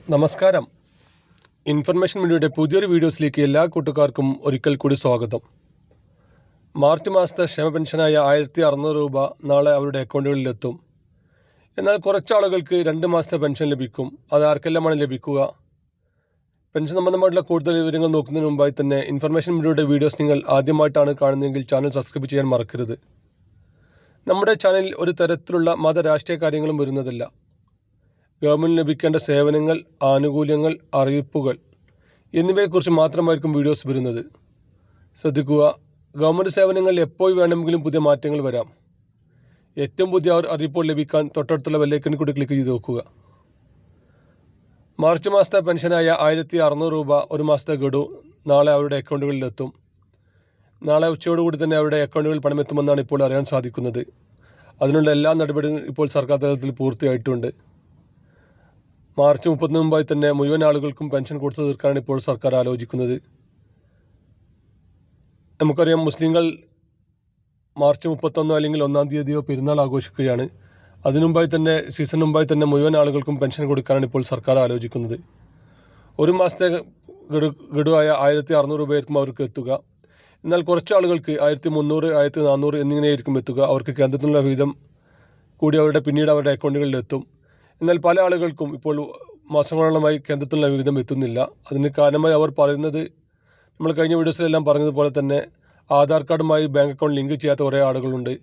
നമസ്കാരം. ഇൻഫർമേഷൻ മീഡിയയുടെ പുതിയൊരു വീഡിയോസിലേക്ക് എല്ലാ കൂട്ടുകാർക്കും ഒരിക്കൽ കൂടി സ്വാഗതം. മാർച്ച് മാസത്തെ ക്ഷേമ പെൻഷനായ 1600 രൂപ നാളെ അവരുടെ അക്കൗണ്ടുകളിലെത്തും. എന്നാൽ കുറച്ചാളുകൾക്ക് 2 മാസത്തെ പെൻഷൻ ലഭിക്കും. അത് ആർക്കെല്ലാമാണ് ലഭിക്കുക? പെൻഷൻ സംബന്ധമായിട്ടുള്ള കൂടുതൽ വിവരങ്ങൾ നോക്കുന്നതിന് മുമ്പായി തന്നെ ഇൻഫർമേഷൻ മീഡിയയുടെ വീഡിയോസ് നിങ്ങൾ ആദ്യമായിട്ടാണ് കാണുന്നതെങ്കിൽ ചാനൽ സബ്സ്ക്രൈബ് ചെയ്യാൻ മറക്കരുത്. നമ്മുടെ ചാനലിൽ ഒരു തരത്തിലുള്ള മത രാഷ്ട്രീയ കാര്യങ്ങളും വരുന്നതല്ല. ഗവൺമെൻറ് ലഭിക്കേണ്ട സേവനങ്ങൾ, ആനുകൂല്യങ്ങൾ, അറിയിപ്പുകൾ എന്നിവയെക്കുറിച്ച് മാത്രമായിരിക്കും വീഡിയോസ് വരുന്നത്. ശ്രദ്ധിക്കുക, ഗവൺമെൻറ് സേവനങ്ങളിൽ എപ്പോൾ വേണമെങ്കിലും പുതിയ മാറ്റങ്ങൾ വരാം. ഏറ്റവും പുതിയ അറിയിപ്പുകൾ ലഭിക്കാൻ തൊട്ടടുത്തുള്ള ബെല്ലൈക്കൺ കൂടി ക്ലിക്ക് ചെയ്ത് നോക്കുക. മാർച്ച് മാസത്തെ പെൻഷനായ 1600 രൂപ ഒരു മാസത്തെ ഗഡു നാളെ അവരുടെ അക്കൗണ്ടുകളിലെത്തും. നാളെ ഉച്ചയോടുകൂടി തന്നെ അവരുടെ അക്കൗണ്ടുകളിൽ പണമെത്തുമെന്നാണ് ഇപ്പോൾ അറിയാൻ സാധിക്കുന്നത്. അതിനുള്ള എല്ലാ നടപടികളും ഇപ്പോൾ സർക്കാർ തലത്തിൽ പൂർത്തിയായിട്ടുണ്ട്. മാർച്ച് 30 മുമ്പായി തന്നെ മുഴുവൻ ആളുകൾക്കും പെൻഷൻ കൊടുത്തു തീർക്കാനാണ് ഇപ്പോൾ സർക്കാർ ആലോചിക്കുന്നത്. നമുക്കറിയാം, മുസ്ലിങ്ങൾ മാർച്ച് 31 അല്ലെങ്കിൽ 1-ാം തീയതിയോ പെരുന്നാൾ ആഘോഷിക്കുകയാണ്. അതിനുമുമ്പായി തന്നെ സീസൺ മുമ്പായി തന്നെ മുഴുവൻ ആളുകൾക്കും പെൻഷൻ കൊടുക്കാനാണ് ഇപ്പോൾ സർക്കാർ ആലോചിക്കുന്നത്. ഒരു മാസത്തെ ഗഡുവായ 1600 രൂപയായിരിക്കും അവർക്ക് എത്തുക. എന്നാൽ കുറച്ച് ആളുകൾക്ക് 1300, 1400 എന്നിങ്ങനെയായിരിക്കും എത്തുക. അവർക്ക് കേന്ദ്രത്തിലുള്ള വിഹിതം കൂടി പിന്നീട് അവരുടെ അക്കൗണ്ടുകളിലെത്തും. എന്നാൽ പല ആളുകൾക്കും ഇപ്പോൾ മാസങ്ങളോളമായി കേന്ദ്രത്തിലുള്ള വിഹിതം എത്തുന്നില്ല. അതിന് കാരണമായി അവർ പറയുന്നത്, നമ്മൾ കഴിഞ്ഞ വീഡിയോസിലെല്ലാം പറഞ്ഞതുപോലെ തന്നെ ആധാർ കാർഡുമായി ബാങ്ക് അക്കൗണ്ട് ലിങ്ക് ചെയ്യാത്ത കുറേ ആളുകളുണ്ട്.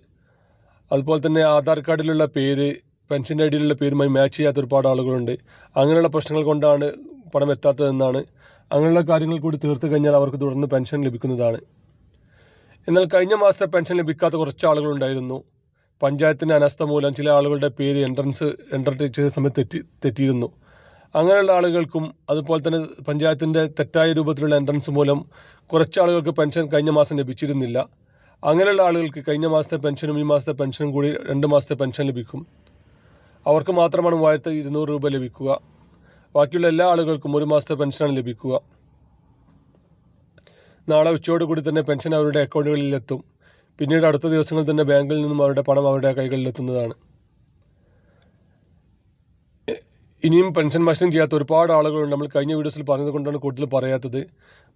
അതുപോലെ തന്നെ ആധാർ കാർഡിലുള്ള പേര് പെൻഷൻ ഐ ഡിയിലുള്ള പേരുമായി മാച്ച് ചെയ്യാത്ത ഒരുപാട് ആളുകളുണ്ട്. അങ്ങനെയുള്ള പ്രശ്നങ്ങൾ കൊണ്ടാണ് പണം എത്താത്തതെന്നാണ്. അങ്ങനെയുള്ള കാര്യങ്ങൾ കൂടി തീർത്ത് കഴിഞ്ഞാൽ അവർക്ക് തുടർന്ന് പെൻഷൻ ലഭിക്കുന്നതാണ്. എന്നാൽ കഴിഞ്ഞ മാസത്തെ പെൻഷൻ ലഭിക്കാത്ത കുറച്ച് ആളുകളുണ്ടായിരുന്നു. പഞ്ചായത്തിൻ്റെ അനാസ്ഥ മൂലം ചില ആളുകളുടെ പേര് എൻ്റർ ചെയ്ത സമയത്ത് തെറ്റിയിരുന്നു. അങ്ങനെയുള്ള ആളുകൾക്കും അതുപോലെ തന്നെ പഞ്ചായത്തിൻ്റെ തെറ്റായ രൂപത്തിലുള്ള എൻട്രൻസ് മൂലം കുറച്ച് ആളുകൾക്ക് പെൻഷൻ കഴിഞ്ഞ മാസം ലഭിച്ചിരുന്നില്ല. അങ്ങനെയുള്ള ആളുകൾക്ക് കഴിഞ്ഞ മാസത്തെ പെൻഷനും ഈ മാസത്തെ പെൻഷനും കൂടി 2 മാസത്തെ പെൻഷൻ ലഭിക്കും. അവർക്ക് മാത്രമാണ് 3200 രൂപ ലഭിക്കുക. ബാക്കിയുള്ള എല്ലാ ആളുകൾക്കും 1 മാസത്തെ പെൻഷനാണ് ലഭിക്കുക. നാളെ ഉച്ചയോടുകൂടി തന്നെ പെൻഷൻ അവരുടെ അക്കൗണ്ടുകളിലെത്തും. പിന്നീട് അടുത്ത ദിവസങ്ങളിൽ തന്നെ ബാങ്കിൽ നിന്നും അവരുടെ പണം അവരുടെ കൈകളിലെത്തുന്നതാണ്. ഇനിയും പെൻഷൻ മസ്റ്ററിങ് ചെയ്യാത്ത ഒരുപാട് ആളുകളുണ്ട്. നമ്മൾ കഴിഞ്ഞ വീഡിയോസിൽ പറഞ്ഞത് കൊണ്ടാണ് കൂടുതൽ പറയാത്തത്.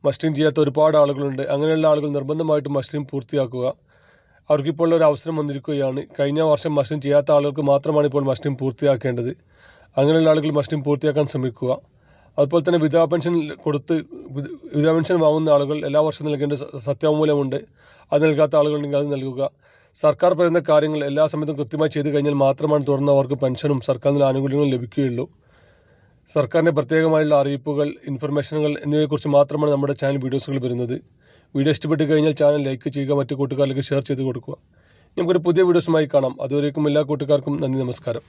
മസ്റ്ററിങ് ചെയ്യാത്ത ഒരുപാട് ആളുകളുണ്ട്. അങ്ങനെയുള്ള ആളുകൾ നിർബന്ധമായിട്ടും മസ്റ്ററിങ് പൂർത്തിയാക്കുക. അവർക്കിപ്പോൾ ഒരു അവസരം വന്നിരിക്കുകയാണ്. കഴിഞ്ഞ വർഷം മസ്റ്ററിങ് ചെയ്യാത്ത ആളുകൾക്ക് മാത്രമാണ് ഇപ്പോൾ മസ്റ്ററിങ് പൂർത്തിയാക്കേണ്ടത്. അങ്ങനെയുള്ള ആളുകൾ മസ്റ്ററിങ് പൂർത്തിയാക്കാൻ ശ്രമിക്കുക. അതുപോലെ തന്നെ വിധവാ പെൻഷൻ വാങ്ങുന്ന ആളുകൾ എല്ലാ വർഷവും നൽകേണ്ട സത്യവാങ്മൂലമുണ്ട്. അത് നൽകാത്ത ആളുകളുണ്ടെങ്കിൽ അത് നൽകുക. സർക്കാർ പറയുന്ന കാര്യങ്ങൾ എല്ലാ സമയത്തും കൃത്യമായി ചെയ്തു കഴിഞ്ഞാൽ മാത്രമാണ് തുടർന്ന് അവർക്ക് പെൻഷനും സർക്കാരിൻ്റെ ആനുകൂല്യങ്ങളും ലഭിക്കുകയുള്ളൂ. സർക്കാരിൻ്റെ പ്രത്യേകമായുള്ള അറിയിപ്പുകൾ, ഇൻഫർമേഷനുകൾ എന്നിവയെക്കുറിച്ച് മാത്രമാണ് നമ്മുടെ ചാനൽ വീഡിയോസുകൾ വരുന്നത്. വീഡിയോ ഇഷ്ടപ്പെട്ട് കഴിഞ്ഞാൽ ചാനൽ ലൈക്ക് ചെയ്യുക, മറ്റു കൂട്ടുകാരിലേക്ക് ഷെയർ ചെയ്ത് കൊടുക്കുക. നമുക്കൊരു പുതിയ വീഡിയോസുമായി കാണാം. അതുവരേക്കും എല്ലാ കൂട്ടുകാർക്കും നന്ദി, നമസ്കാരം.